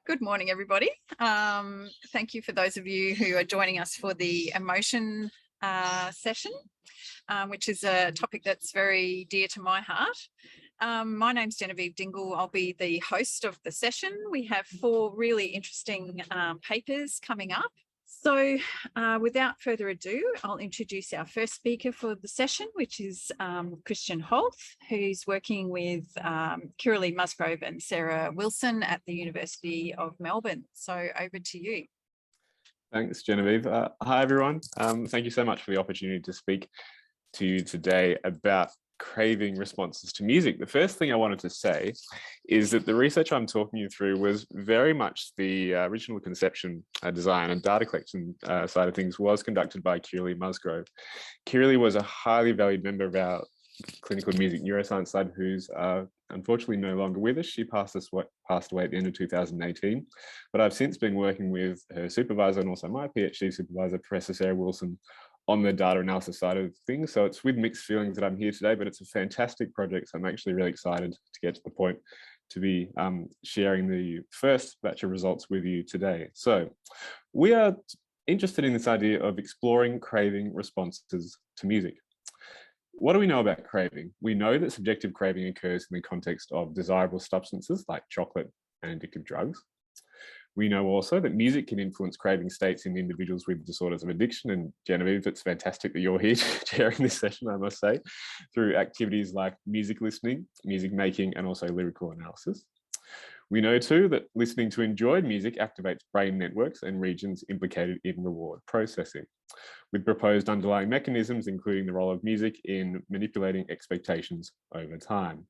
Good morning, everybody. Thank you for those of you who are joining us for the emotion session, which is a topic that's very dear to my heart. My name's Genevieve Dingle. I'll be the host of the session. We have 4 really interesting papers coming up. So without further ado, I'll introduce our first speaker for the session, which is Kristian Holth, who's working with Elyse Musgrove and Sarah Wilson at the University of Melbourne. So over to you. Thanks, Genevieve. Hi, everyone. Thank you so much for the opportunity to speak to you today about craving responses to music. The first thing I wanted to say is that the research I'm talking you through was very much the original conception, design and data collection side of things was conducted by Elyse Musgrove. Elyse was a highly valued member of our clinical music neuroscience side who's unfortunately no longer with us. She passed away at the end of 2018, but I've since been working with her supervisor and also my PhD supervisor, Professor Sarah Wilson, on the data analysis side of things. So it's with mixed feelings that I'm here today, but it's a fantastic project. So I'm actually really excited to get to the point to be sharing the first batch of results with you today. So we are interested in this idea of exploring craving responses to music. What do we know about craving? We know that subjective craving occurs in the context of desirable substances like chocolate and addictive drugs. We know also that music can influence craving states in individuals with disorders of addiction. And Genevieve, it's fantastic that you're here chairing this session, I must say, through activities like music listening, music making, and also lyrical analysis. We know too that listening to enjoyed music activates brain networks and regions implicated in reward processing, with proposed underlying mechanisms, including the role of music in manipulating expectations over time.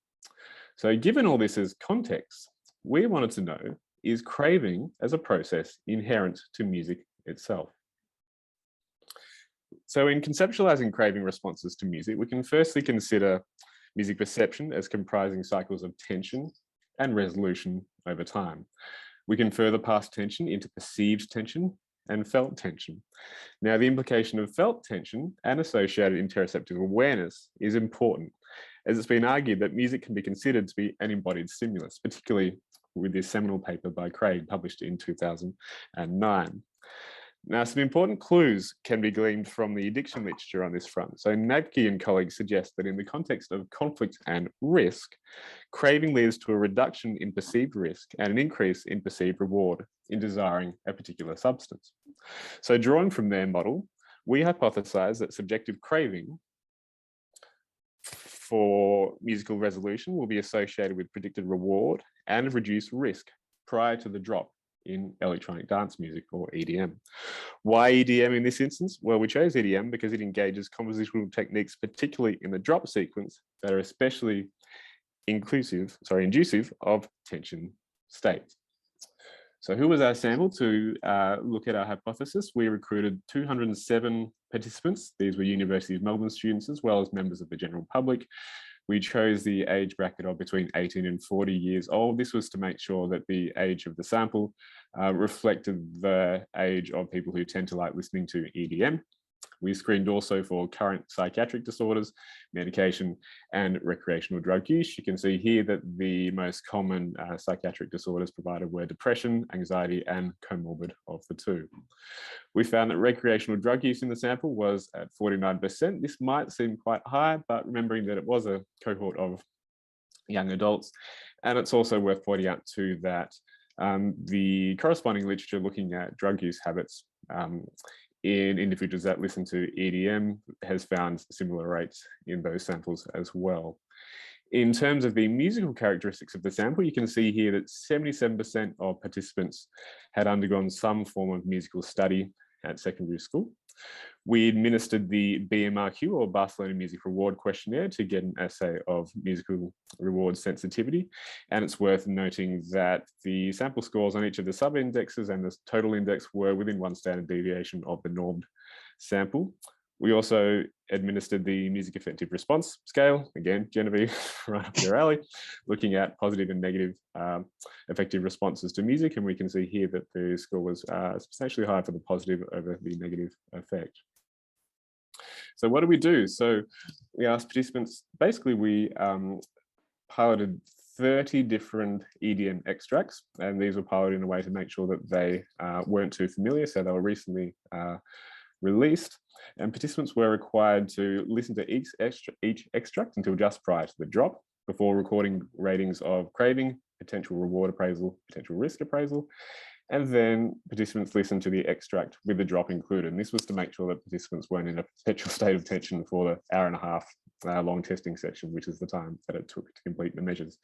So given all this as context, we wanted to know, is craving as a process inherent to music itself? So in conceptualizing craving responses to music, we can firstly consider music perception as comprising cycles of tension and resolution over time. We can further pass tension into perceived tension and felt tension. Now, the implication of felt tension and associated interoceptive awareness is important, as it's been argued that music can be considered to be an embodied stimulus, particularly with this seminal paper by Craig published in 2009. Now, some important clues can be gleaned from the addiction literature on this front. So Nabke and colleagues suggest that in the context of conflict and risk, craving leads to a reduction in perceived risk and an increase in perceived reward in desiring a particular substance. So drawing from their model, we hypothesize that subjective craving for musical resolution will be associated with predicted reward and reduced risk prior to the drop in electronic dance music, or EDM. Why EDM in this instance? Well, we chose EDM because it engages compositional techniques, particularly in the drop sequence, that are especially inducive of tension states. So who was our sample to look at our hypothesis? We recruited 207 participants. These were University of Melbourne students, as well as members of the general public. We chose the age bracket of between 18 and 40 years old. This was to make sure that the age of the sample reflected the age of people who tend to like listening to EDM. We screened also for current psychiatric disorders, medication, and recreational drug use. You can see here that the most common psychiatric disorders provided were depression, anxiety, and comorbid of the two. We found that recreational drug use in the sample was at 49%. This might seem quite high, but remembering that it was a cohort of young adults. And it's also worth pointing out too that the corresponding literature looking at drug use habits in individuals that listen to EDM has found similar rates in those samples as well. In terms of the musical characteristics of the sample, you can see here that 77% of participants had undergone some form of musical study at secondary school. We administered the BMRQ, or Barcelona Music Reward Questionnaire, to get an assay of musical reward sensitivity. And it's worth noting that the sample scores on each of the sub-indexes and the total index were within 1 standard deviation of the normed sample. We also administered the Music Affective Response Scale, again, Genevieve, right up your alley, looking at positive and negative affective responses to music. And we can see here that the score was substantially higher for the positive over the negative effect. So what do we do? So we asked participants, basically we piloted 30 different EDM extracts, and these were piloted in a way to make sure that they weren't too familiar, so they were recently released, and participants were required to listen to each extract until just prior to the drop before recording ratings of craving, potential reward appraisal, potential risk appraisal, and then participants listened to the extract with the drop included. And this was to make sure that participants weren't in a perpetual state of tension for the hour and a half long testing section, which is the time that it took to complete the measures.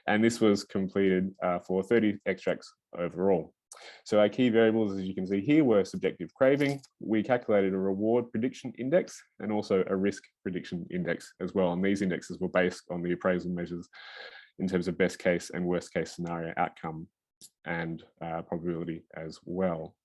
And this was completed for 30 extracts overall. So our key variables, as you can see here, were subjective craving. We calculated a reward prediction index and also a risk prediction index as well. And these indexes were based on the appraisal measures in terms of best case and worst case scenario outcome and probability as well.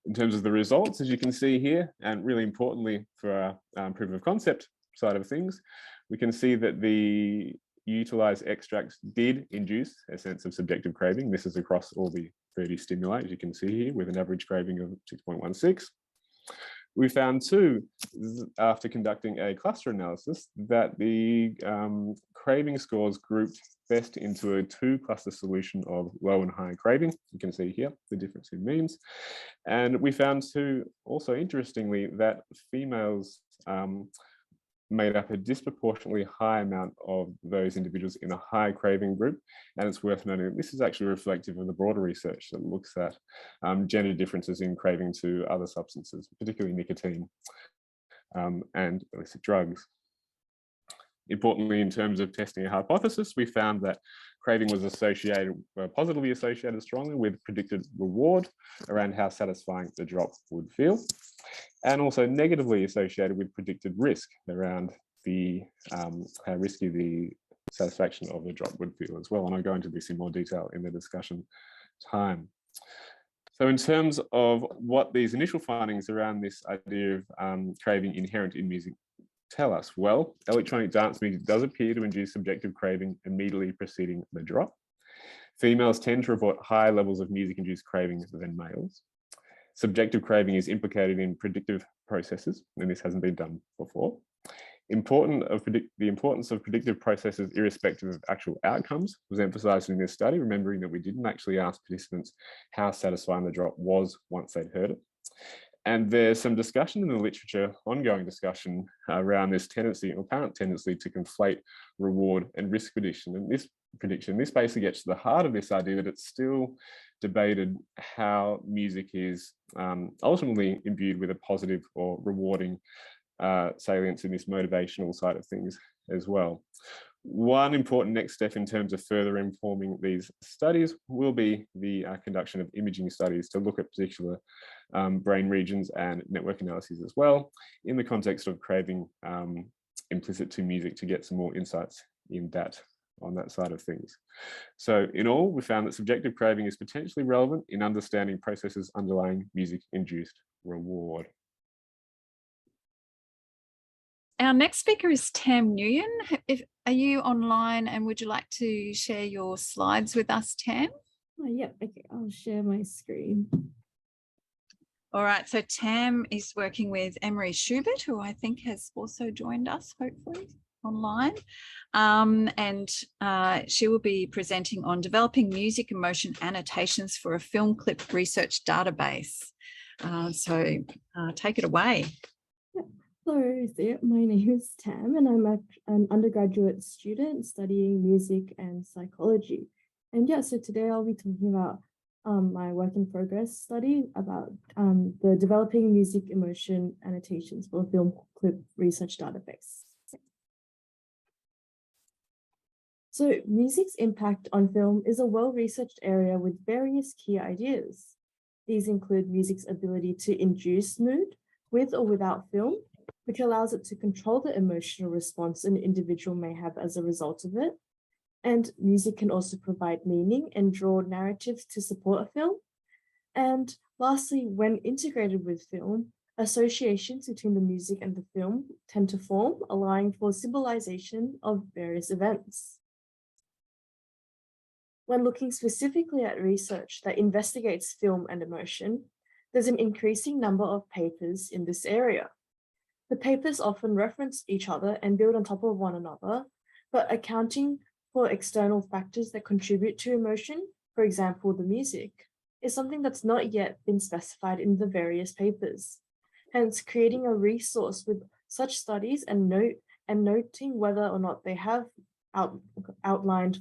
In terms of the results, as you can see here, and really importantly for our proof of concept side of things, we can see that the utilized extracts did induce a sense of subjective craving. This is across all the 30 stimuli, as you can see here, with an average craving of 6.16. We found too, after conducting a cluster analysis, that the craving scores grouped best into a 2-cluster solution of low and high craving. You can see here the difference in means. And we found too, also interestingly, that females made up a disproportionately high amount of those individuals in a high craving group. And it's worth noting that this is actually reflective of the broader research that looks at gender differences in craving to other substances, particularly nicotine and illicit drugs. Importantly, in terms of testing a hypothesis, we found that craving was associated, positively associated strongly with predicted reward around how satisfying the drop would feel, and also negatively associated with predicted risk around the how risky the satisfaction of the drop would feel as well. And I'll go into this in more detail in the discussion time. So in terms of what these initial findings around this idea of craving inherent in music tell us, well, electronic dance music does appear to induce subjective craving immediately preceding the drop. Females tend to report higher levels of music-induced craving than males. Subjective craving is implicated in predictive processes, and this hasn't been done before. The importance of predictive processes irrespective of actual outcomes was emphasized in this study, remembering that we didn't actually ask participants how satisfying the drop was once they'd heard it. And there's some discussion in the literature, ongoing discussion around this tendency, or apparent tendency, to conflate reward and risk prediction. And this basically gets to the heart of this idea that it's still debated how music is ultimately imbued with a positive or rewarding salience in this motivational side of things as well. One important next step in terms of further informing these studies will be the conduction of imaging studies to look at particular brain regions and network analyses as well, in the context of craving implicit to music, to get some more insights in that on that side of things. So in all, we found that subjective craving is potentially relevant in understanding processes underlying music-induced reward. Our next speaker is Tam Nguyen. Are you online and would you like to share your slides with us, Tam? Oh, yeah, okay, I'll share my screen. All right, so Tam is working with Emery Schubert, who I think has also joined us, hopefully, online. She will be presenting on developing music and motion annotations for a film clip research database. So take it away. Hello there, my name is Tam and I'm an undergraduate student studying music and psychology. And yeah, so today I'll be talking about my work in progress study about the developing music emotion annotations for a film clip research database. So music's impact on film is a well-researched area with various key ideas. These include music's ability to induce mood with or without film, which allows it to control the emotional response an individual may have as a result of it. And music can also provide meaning and draw narratives to support a film. And lastly, when integrated with film, associations between the music and the film tend to form, allowing for symbolization of various events. When looking specifically at research that investigates film and emotion, there's an increasing number of papers in this area. The papers often reference each other and build on top of one another, but accounting for external factors that contribute to emotion, for example, the music, is something that's not yet been specified in the various papers. Hence, creating a resource with such studies and noting whether or not they have outlined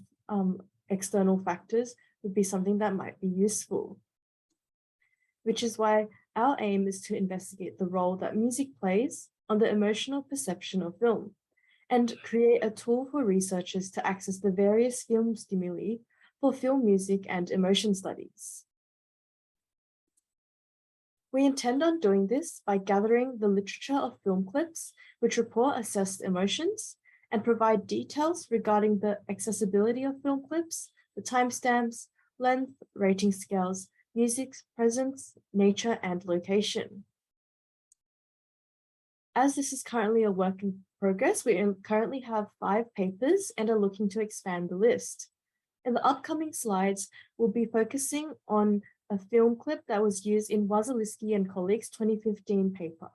external factors would be something that might be useful. Which is why our aim is to investigate the role that music plays on the emotional perception of film, and create a tool for researchers to access the various film stimuli for film music and emotion studies. We intend on doing this by gathering the literature of film clips which report assessed emotions and provide details regarding the accessibility of film clips, the timestamps, length, rating scales, music's presence, nature, and location. As this is currently a work in progress, we currently have 5 papers and are looking to expand the list. In the upcoming slides, we'll be focusing on a film clip that was used in Wasilewski and colleagues' 2015 paper.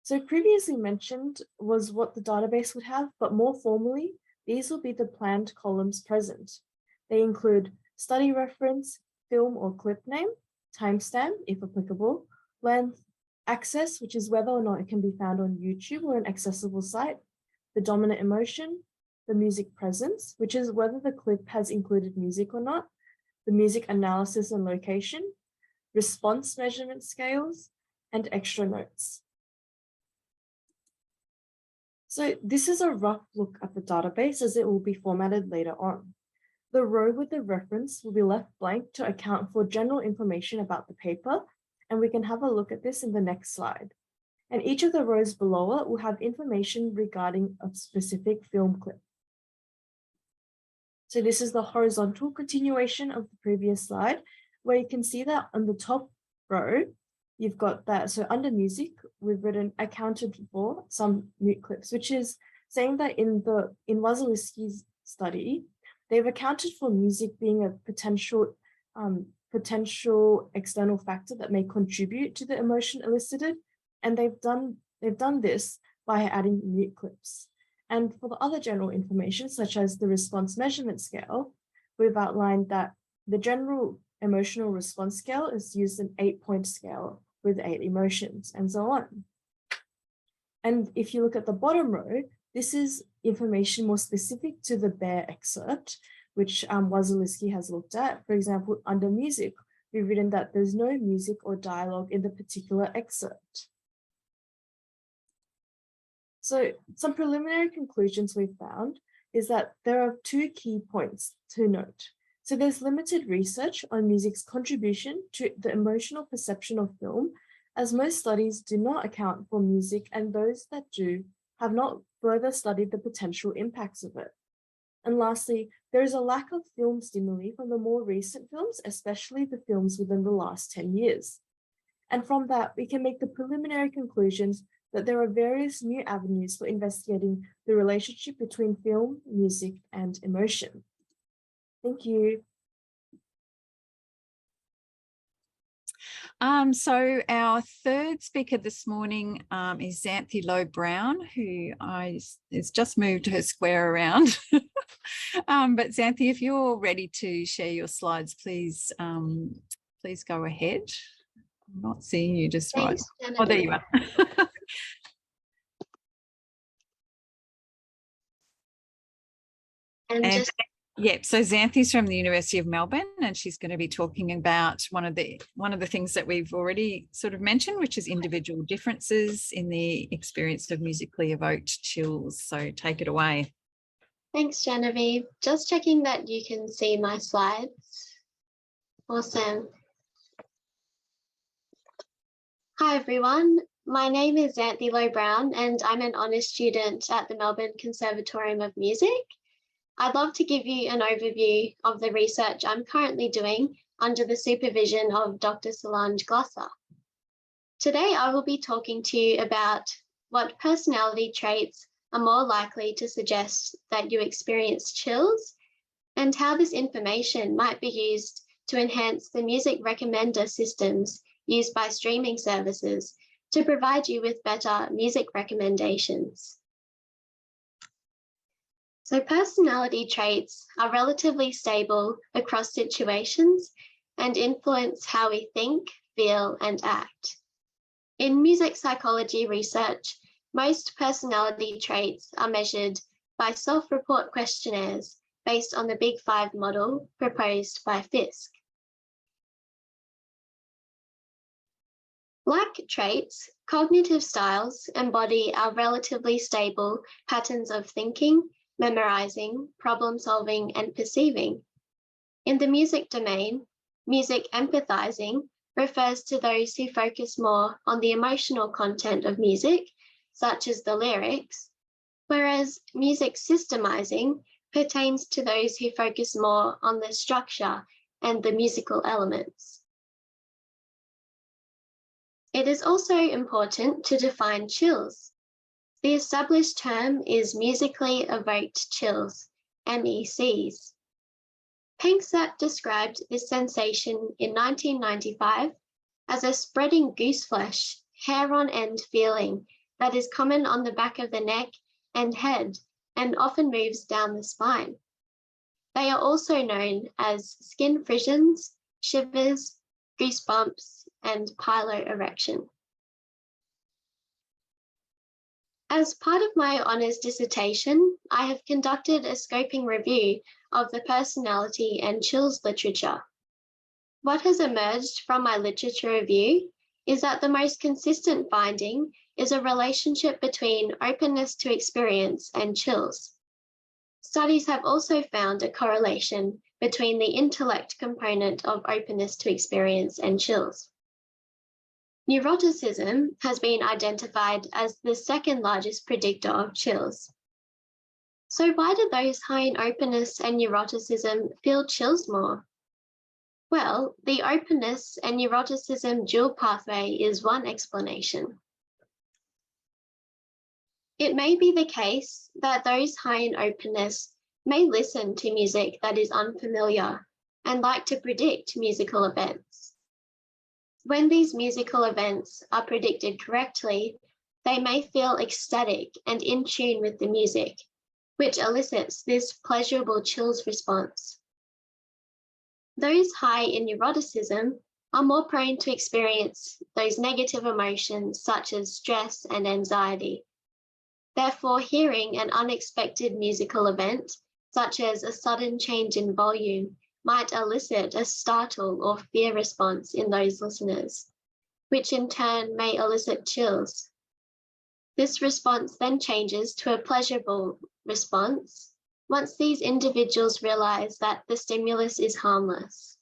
So previously mentioned was what the database would have, but more formally, these will be the planned columns present. They include study reference, film or clip name, timestamp, if applicable, length, access, which is whether or not it can be found on YouTube or an accessible site, the dominant emotion, the music presence, which is whether the clip has included music or not, the music analysis and location, response measurement scales, and extra notes. So this is a rough look at the database as it will be formatted later on. The row with the reference will be left blank to account for general information about the paper, and we can have a look at this in the next slide. And each of the rows below it will have information regarding a specific film clip. So this is the horizontal continuation of the previous slide, where you can see that on the top row, you've got that. So under music, we've written accounted for some mute clips, which is saying that in Wasilewski's study, they've accounted for music being a potential external factor that may contribute to the emotion elicited, and they've done this by adding mute clips. And for the other general information, such as the response measurement scale, we've outlined that the general emotional response scale is used an 8-point scale with 8 emotions, and so on. And if you look at the bottom row, this is information more specific to the bare excerpt, which Wasilewski has looked at. For example, under music, we've written that there's no music or dialogue in the particular excerpt. So some preliminary conclusions we've found is that there are 2 key points to note. So there's limited research on music's contribution to the emotional perception of film, as most studies do not account for music, and those that do have not further studied the potential impacts of it. And lastly, there is a lack of film stimuli from the more recent films, especially the films within the last 10 years. And from that, we can make the preliminary conclusions that there are various new avenues for investigating the relationship between film, music, and emotion. Thank you. So our third speaker this morning is Xanthe Lowe-Brown, who has just moved her square around. But Xanthe, if you're ready to share your slides, please go ahead. I'm not seeing you just right. Oh, there you are. So Xanthe's from the University of Melbourne, and she's going to be talking about one of the things that we've already sort of mentioned, which is individual differences in the experience of musically evoked chills. So take it away. Thanks, Genevieve. Just checking that you can see my slides. Awesome. Hi, everyone. My name is Xanthe Lowe-Brown, and I'm an honours student at the Melbourne Conservatorium of Music. I'd love to give you an overview of the research I'm currently doing under the supervision of Dr. Solange Glasser. Today, I will be talking to you about what personality traits are more likely to suggest that you experience chills, and how this information might be used to enhance the music recommender systems used by streaming services to provide you with better music recommendations. So personality traits are relatively stable across situations and influence how we think, feel, and act. In music psychology research, most personality traits are measured by self-report questionnaires based on the Big Five model proposed by Fisk. Like traits, cognitive styles embody our relatively stable patterns of thinking, memorizing, problem-solving, and perceiving. In the music domain, music empathizing refers to those who focus more on the emotional content of music, such as the lyrics, whereas music systemizing pertains to those who focus more on the structure and the musical elements. It is also important to define chills. The established term is musically-evoked chills, MECs. Panksepp described this sensation in 1995 as a spreading gooseflesh, hair-on-end feeling that is common on the back of the neck and head and often moves down the spine. They are also known as skin frissions, shivers, goosebumps, and piloerection. As part of my honours dissertation, I have conducted a scoping review of the personality and chills literature. What has emerged from my literature review is that the most consistent finding is a relationship between openness to experience and chills. Studies have also found a correlation between the intellect component of openness to experience and chills. Neuroticism has been identified as the second largest predictor of chills. So why do those high in openness and neuroticism feel chills more? Well, the openness and neuroticism dual pathway is one explanation. It may be the case that those high in openness may listen to music that is unfamiliar and like to predict musical events. When these musical events are predicted correctly, they may feel ecstatic and in tune with the music, which elicits this pleasurable chills response. Those high in neuroticism are more prone to experience those negative emotions such as stress and anxiety. Therefore, hearing an unexpected musical event, such as a sudden change in volume, might elicit a startle or fear response in those listeners, which in turn may elicit chills. This response then changes to a pleasurable response once these individuals realize that the stimulus is harmless.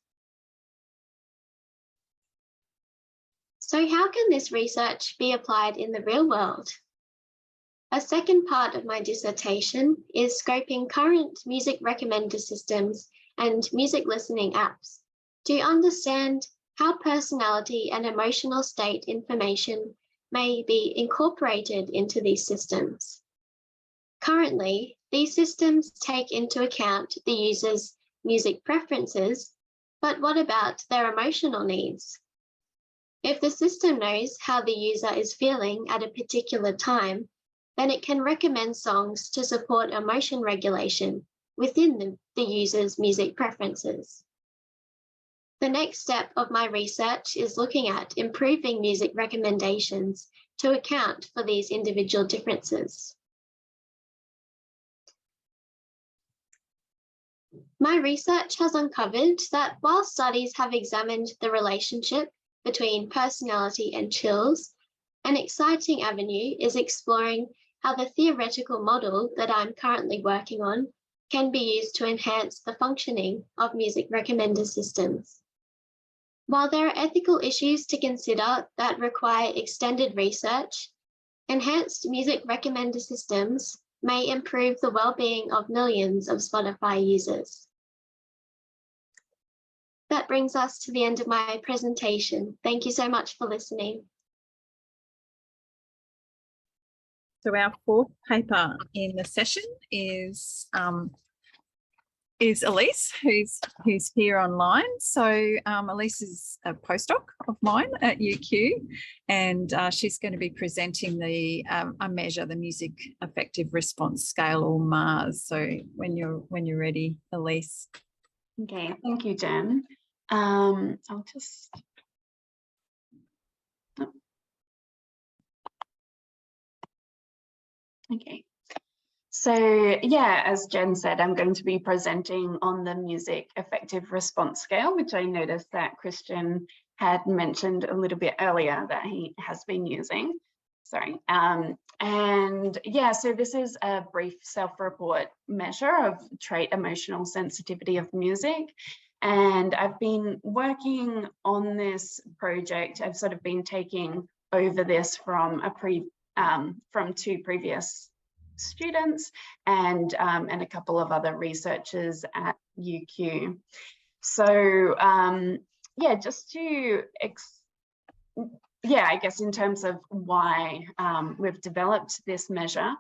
So how can this research be applied in the real world? A second part of my dissertation is scoping current music recommender systems and music listening apps to understand how personality and emotional state information may be incorporated into these systems. Currently, these systems take into account the user's music preferences, but what about their emotional needs? If the system knows how the user is feeling at a particular time, then it can recommend songs to support emotion regulation within the user's music preferences. The next step of my research is looking at improving music recommendations to account for these individual differences. My research has uncovered that while studies have examined the relationship between personality and chills, an exciting avenue is exploring how the theoretical model that I'm currently working on can be used to enhance the functioning of music recommender systems. While there are ethical issues to consider that require extended research, enhanced music recommender systems may improve the well-being of millions of Spotify users. That brings us to the end of my presentation. Thank you so much for listening. So our fourth paper in the session is is Elyse, who's here online. So Elyse is a postdoc of mine at UQ, and she's going to be presenting a measure, the Music Affective Response Scale, or MARS. So when you're ready, Elyse. Okay, thank you, Jen. I'll just. Okay. So yeah, as Jen said, I'm going to be presenting on the Music Affective Response Scale, which I noticed that Kristian had mentioned a little bit earlier that he has been using. Sorry. And yeah, so this is a brief self-report measure of trait emotional sensitivity of music. And I've been working on this project. I've sort of been taking over this from two previous students and a couple of other researchers at UQ. So yeah, just to I guess in terms of why we've developed this measure,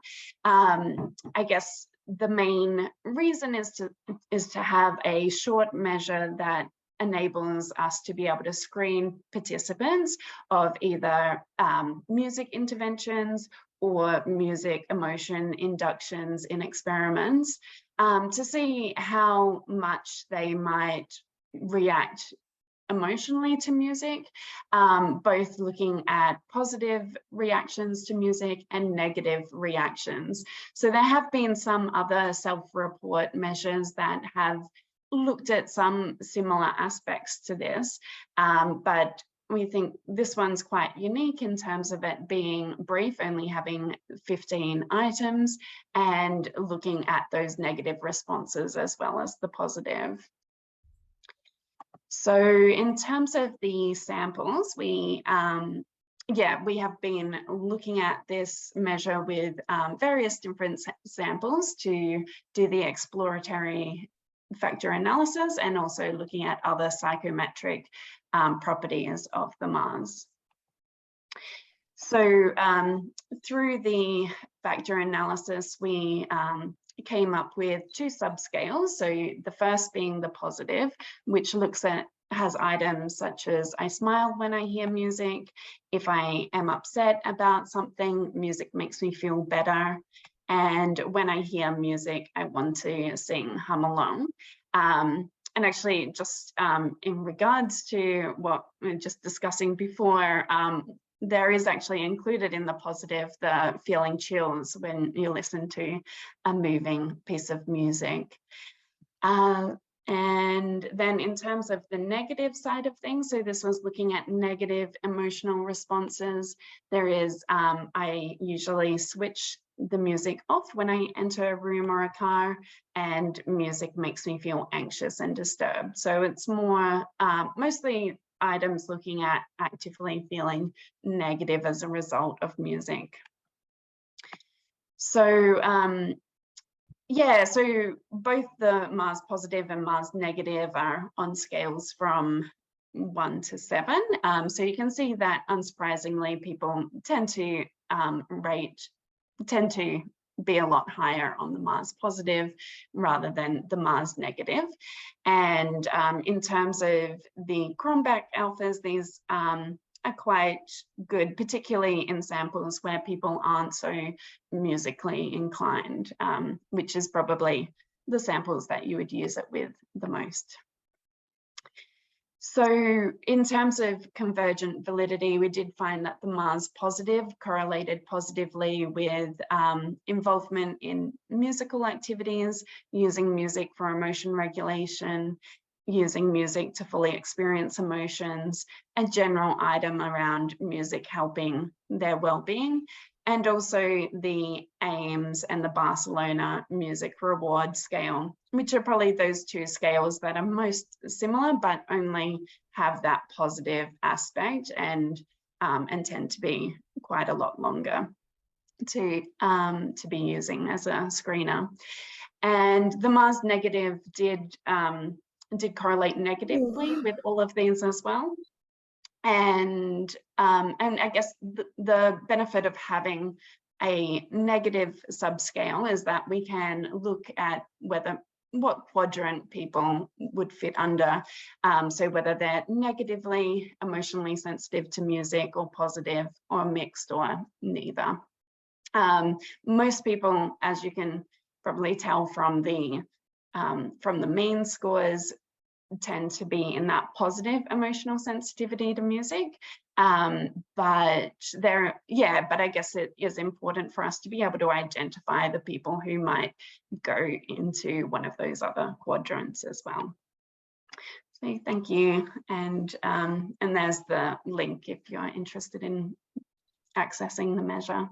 I guess the main reason is to have a short measure that enables us to be able to screen participants of either music interventions or music emotion inductions in experiments to see how much they might react emotionally to music, both looking at positive reactions to music and negative reactions. So there have been some other self-report measures that have looked at some similar aspects to this, but we think this one's quite unique in terms of it being brief, only having 15 items, and looking at those negative responses as well as the positive. So in terms of the samples, we have been looking at this measure with various different samples to do the exploratory factor analysis and also looking at other psychometric properties of the MARS. So through the factor analysis, we came up with two subscales. So the first being the positive, which has items such as I smile when I hear music. If I am upset about something, music makes me feel better. And when I hear music, I want to sing, hum along. And actually, just in regards to what we were just discussing before, there is actually included in the positive the feeling chills when you listen to a moving piece of music. And then in terms of the negative side of things, so this was looking at negative emotional responses. There is, I usually switch the music off when I enter a room or a car, and music makes me feel anxious and disturbed. So it's more mostly items looking at actively feeling negative as a result of music. So yeah, so both the MARS positive and MARS negative are on scales from 1 to 7. So you can see that unsurprisingly, people tend to be a lot higher on the MARS positive rather than the MARS negative. And in terms of the Cronbach alphas, these are quite good, particularly in samples where people aren't so musically inclined, which is probably the samples that you would use it with the most. So in terms of convergent validity, we did find that the MARS positive correlated positively with involvement in musical activities, using music for emotion regulation, using music to fully experience emotions, a general item around music helping their well-being, and also the AMPS and the Barcelona Music Reward Scale, which are probably those two scales that are most similar, but only have that positive aspect and tend to be quite a lot longer to be using as a screener. And the MARS negative did correlate negatively with all of these as well. And I guess the benefit of having a negative subscale is that we can look at whether what quadrant people would fit under. So whether they're negatively emotionally sensitive to music, or positive, or mixed, or neither. Most people, as you can probably tell from the mean scores, tend to be in that positive emotional sensitivity to music. But I guess it is important for us to be able to identify the people who might go into one of those other quadrants as well. So thank you, and there's the link if you're interested in accessing the measure.